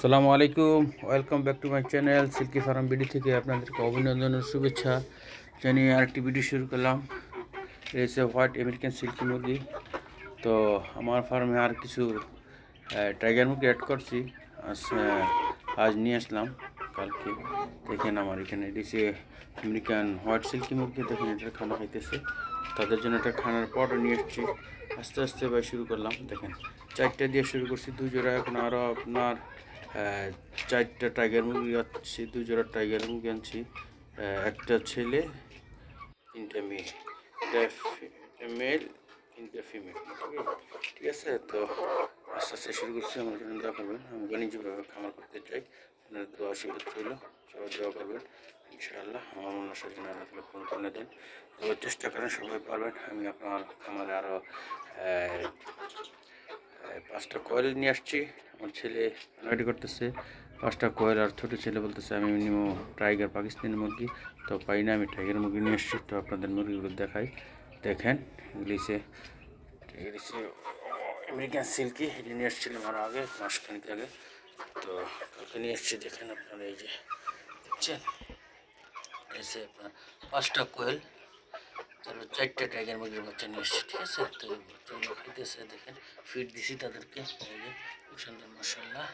আসসালামু আলাইকুম, welcome back to my channel Silky Farm BD থেকে আপনাদেরকে অভিনন্দন ও শুভেচ্ছা জানিয়ে আরেকটি ভিডিও শুরু করলাম। এসে হোয়াইট আমেরিকান সিল্কি মুরগি। তো আমার ফার্মে আর কিছু টাইগার মুরগি অ্যাড করছি। আজ নিয়ে আসলাম কালকে। দেখেন আমার এখানে এসে আমেরিকান হোয়াইট সিল্কি মুরগি, দেখেন এটা খানা খাইতেছে। তাদের জন্য একটা খানার পটও নিয়ে এসেছি। আস্তে আস্তে ভাই শুরু করলাম। দেখেন 4টা দিয়ে শুরু করছি, 2 জোড়া। এখন আরও আপনার 4টা টাইগার মুরগি আনছি, 2 জোড়া টাইগার মুরগি আনছি। একটা ছেলে, 3টা মেয়ে, একটা মেল, 3টা ফিমেল। ঠিক আছে। তো আস্তে আস্তে শুরু করছি। আমার জন্য দোয়া করবেন। আমি বাণিজ্যিকভাবে খামার করতে চাই, আপনার দোয়া আশীর্বাদ রইল, সবাই দোয়া করবেন ইনশাআল্লাহ। আমার মনসার জন্য আল্লাহ ফোন তুলে দেন। তো চেষ্টা করেন সবাই পারবেন। আমি আপনার খামারে আরও 5টা কয়েল নিয়ে আসছি। আমার ছেলে রেডি করতেছে 5টা কয়েল, আর ছোটো ছেলে বলতেছে আমি নিব টাইগার পাকিস্তানি মুরগি। তো পাই না, আমি টাইগার মুরগি নিয়ে আসছি। তো আপনাদের মুরগিগুলো দেখাই। দেখেন ইংলিশে আমেরিকান সিল্কি, এটি নিয়ে এসেছিলাম আর আগে, মাসখানিক আগে। তো কালকে নিয়ে এসছি। দেখেন আপনারা, এই যে দেখছেন, এসে আপনার 5টা কোয়েল, তারপর 4টা টাইগার মুরগির বাচ্চা নিয়ে এসছি। ঠিক আছে। তো এই বাচ্চাগুলো খাইতেছে, দেখেন ফিড দিছি তাদেরকে। এই যে খুব সুন্দর মাশাআল্লাহ।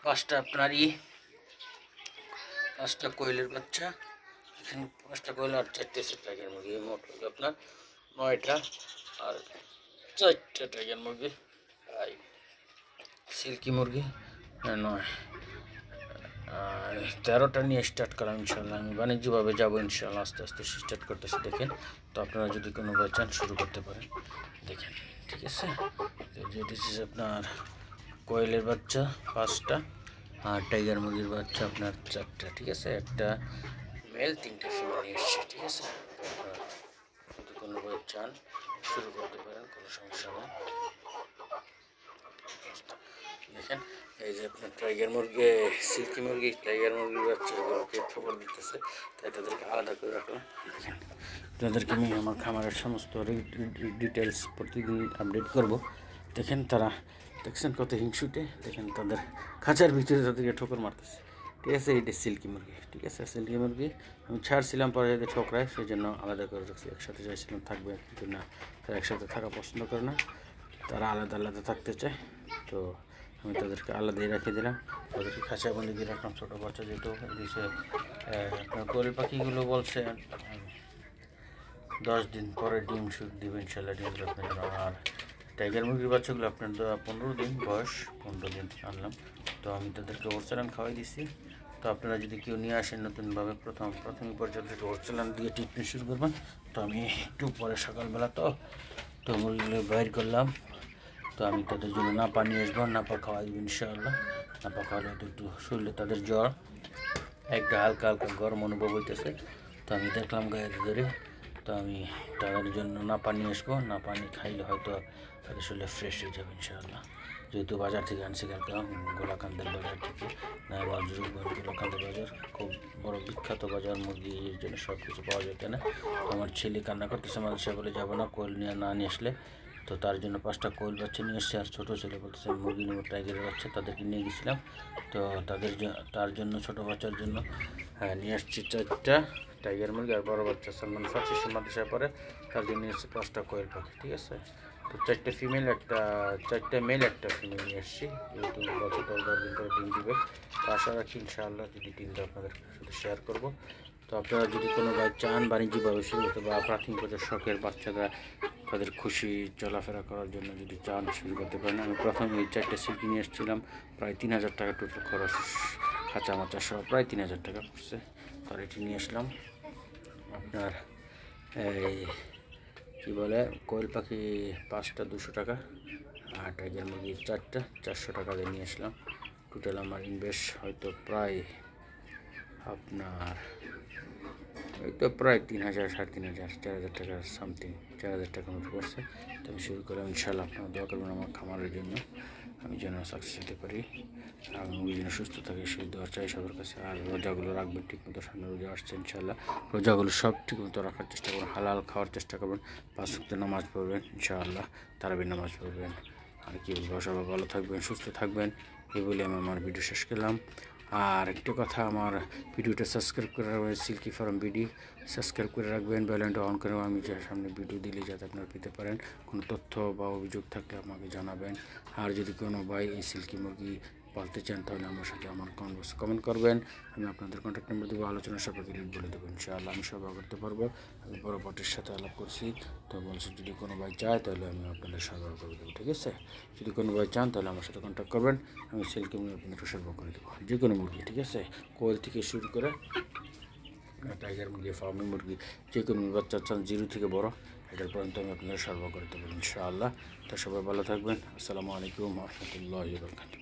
5টা আপনার 5টা কোয়েলের বাচ্চা, এখানে 5টা কোয়েল আর 4টে টাইগার মুরগি, মোট আপনার 9টা। আর 4টা টাইগার মুরগি, সিল্কি মুরগি 9, 13টা নিয়ে স্টার্ট করলাম ইনশাল্লাহ। আমি বাণিজ্যভাবে যাবো ইনশাল্লাহ, আস্তে আস্তে স্টার্ট করতেছি। দেখেন, তো আপনারা যদি কোনো বাই চান শুরু করতে পারেন। দেখেন, ঠিক আছে। যেটি আপনার কোয়েলের বাচ্চা 5টা, আর টাইগার মুরগির বাচ্চা আপনার 4টা। ঠিক আছে। একটা মেল, 3টা ফিমেল নিয়ে এসছে। ঠিক আছে। আপনারা যদি কোনো বাই চান শুরু করতে পারেন, কোনো সমস্যা নেই। দেখেন, এই যে আপনার টাইগার মুরগি, সিল্কি মুরগি, টাইগার মুরগির বাচ্চাগুলোকে খবর দিতেছে, তাই তাদেরকে আলাদা করে রাখলাম। দেখেন, তাদেরকে আমি আমার খামারের সমস্ত ডিটেলস প্রতিদিন আপডেট করব। দেখেন তারা, দেখছেন কত হিংসুটে। দেখেন তাদের খাঁচার ভিতরে তাদেরকে ঠোকর মারতেছে। ঠিক আছে। এইটা সিল্কি মুরগি। ঠিক আছে। সিল্কি মুরগি আমি ছাড়ছিলাম, পরে যাতে ঠোকরায়, সেই জন্য আলাদা করে রাখছি। একসাথে চাইছিলাম থাকবে, কিন্তু না, তারা একসাথে থাকা পছন্দ করে না, তারা আলাদা আলাদা থাকতে চায়। তো আমি তাদেরকে আলাদাই রেখে দিলাম, তাদেরকে খাঁচা বন্দি দিয়ে রাখলাম। ছোটো বাচ্চা যেহেতু এদিকে আপনার কোয়েল পাখিগুলো বলছে 10 দিন পরে ডিম দিবে ইনশাল্লাহ, ডিম আপনার জন্য। আর টাইগার মুরগির বাচ্চাগুলো আপনার 15 দিন বয়স, 15 দিন আনলাম। তো আমি তাদেরকে ওরচালান খাওয়াই দিছি। তো আপনারা যদি কেউ নিয়ে আসেন নতুনভাবে, প্রাথমিক পর্যায়ে ওরচালান দিয়ে ট্রিটমেন্ট শুরু করবেন। তো আমি একটু পরে সকালবেলা তো মুরগিগুলো বাইর করলাম। তো আমি তাদের জন্য নাপা নিয়ে আসবো, নাপা খাওয়াই দেবো ইনশাআল্লাহ। নাপা খাওয়ালে একটু শরীরে তাদের জ্বর, একটা হালকা হালকা গরম অনুভব হইতেছে। তো আমি দেখলাম গায়ে ধরে, তো আমি তাদের জন্য নাপা নিয়ে আসবো। নাপা নিয়ে খাইলে হয়তো তাদের শরীরে ফ্রেশ হয়ে যাবে ইনশাআল্লাহ। যেহেতু বাজার থেকে আনছি কালকে, গোলাকান্দের বাজার থেকে, রূপগঞ্জ গোলাকান্দের বাজার খুব বড় বিখ্যাত বাজার, মুরগির জন্য সব কিছু পাওয়া যায় এখানে। আমার ছেলে কান্না করতেছে, মালয়েশিয়া বলে যাবো না, কোয়েল নিয়ে না নিয়ে আসলে। তো তার জন্য 5টা কোয়েল বাচ্চা নিয়ে এসছে। আর ছোটো ছেলে বলতেছে মুরগি নেব, টাইগারের বাচ্চা, তাদেরকে নিয়ে গেছিলাম। তো তার জন্য ছোটো বাচ্চার জন্য নিয়ে আসছি 4টা টাইগার মুরগি। আর বড় বাচ্চা সালমান ফার্সি মাদ্রাসায় পরে, তার জন্য নিয়ে এসছি 5টা কোয়েল পাখি। ঠিক আছে। তো 4টে ফিমেল, 4টে মেল, একটা ফিমেল নিয়ে এসছি। যেহেতু বছর 10 দিন পরে ডিম দিবে, তো আশা রাখি ইনশাআল্লাহ যদি ডিমটা আপনাদের সাথে শেয়ার করব। তো আপনারা যদি কোনো ভাই চান বাণিজ্যিকভাবে শুরু করতে, বা প্রাথমিক পর্যায়ে শখের বাচ্চারা তাদের খুশি চলাফেরা করার জন্য যদি চান শুরু করতে পারেন। আমি প্রথমে এই 4টে সিল্কি নিয়ে এসেছিলাম, প্রায় 3000 টাকা টোটাল খরচ, খাঁচা মাচা সহ প্রায় 3000 টাকা পড়ছে। আর এটি নিয়ে আসলাম আপনার এই কী বলে, কোয়েল পাখি 5টা 200 টাকা, আর টাইগার মুরগি 4টা 400 টাকা দিয়ে নিয়ে আসলাম। টোটাল আমার ইনভেস্ট হয়তো প্রায় আপনার প্রায় 3000, 3500, 4000 টাকা সামথিং, 4000 টাকার মতো পড়ছে। তো আমি শুরু করলাম ইনশাআল্লাহ। আপনারা দোয়া করবেন আমার খামারের জন্য, আমি যেন সাকসেস হতে পারি, আর মুরগি যেন সুস্থ থাকে, সেই দোয়া চাই সবার কাছে। আর রোজাগুলো রাখবেন ঠিকমতো, সামনে রোজা আসছে ইনশাআল্লাহ। রোজাগুলো সব ঠিকমতো রাখার চেষ্টা করবেন, হালাল খাওয়ার চেষ্টা করবেন, 5 ওয়াক্ত নামাজ পড়বেন ইনশাআল্লাহ, তারাবির নামাজ পড়বেন, আর কি বলবো, সবাই ভালো থাকবেন, সুস্থ থাকবেন, এই বলে আমি আমার ভিডিও শেষ করলাম। আর একটা কথা, আমার ভিডিওটা সাবস্ক্রাইব করে রাখবেন, সিল্কি ফার্ম বিডি সাবস্ক্রাইব করে রাখবেন, বেলনটা অন করে আমি যে সামনে ভিডিও দিলে যাতে আপনারা পেতে পারেন। কোনো তথ্য বা অভিযোগ থাকলে আমাকে জানাবেন। আর যদি কোনো ভাই এই সিল্কি মুরগি পালতে চান তাহলে আমার সাথে আমার কমেন্ট করবেন, আমি আপনাদের কন্ট্যাক্ট নাম্বার দেবো, আলোচনা সাপেক্ষে লিঙ্ক বলে দেবো। ইনশাআল্লাহ আমি সবাই করতে পারবো। আমি বড় পার্টির সাথে আলাপ করছি, তো বলছি যদি কোনো ভাই চায় তাহলে আমি আপনাদের সরবরাহ করে দেবো, ঠিক আছে? যদি কোনো ভাই চান তাহলে আমার সাথে কন্ট্যাক্ট করবেন, আমি সিল্কি মুরগি আপনাদের সরবরাহ করে দেবো, যে কোনো মুরগি, ঠিক আছে? কোয়েল থেকে শুরু করে টাইগার মুরগি, ফার্মি মুরগি, যে কোনো বাচ্চা চান, 0 থেকে বড়, এটার পর্যন্ত আমি আপনাদের সরবরাহ করে দেবো ইনশাআল্লাহ। তো সবাই ভালো থাকবেন। আসসালামু আলাইকুম ওয়া রাহমাতুল্লাহি ওয়া বারাকাতুহু।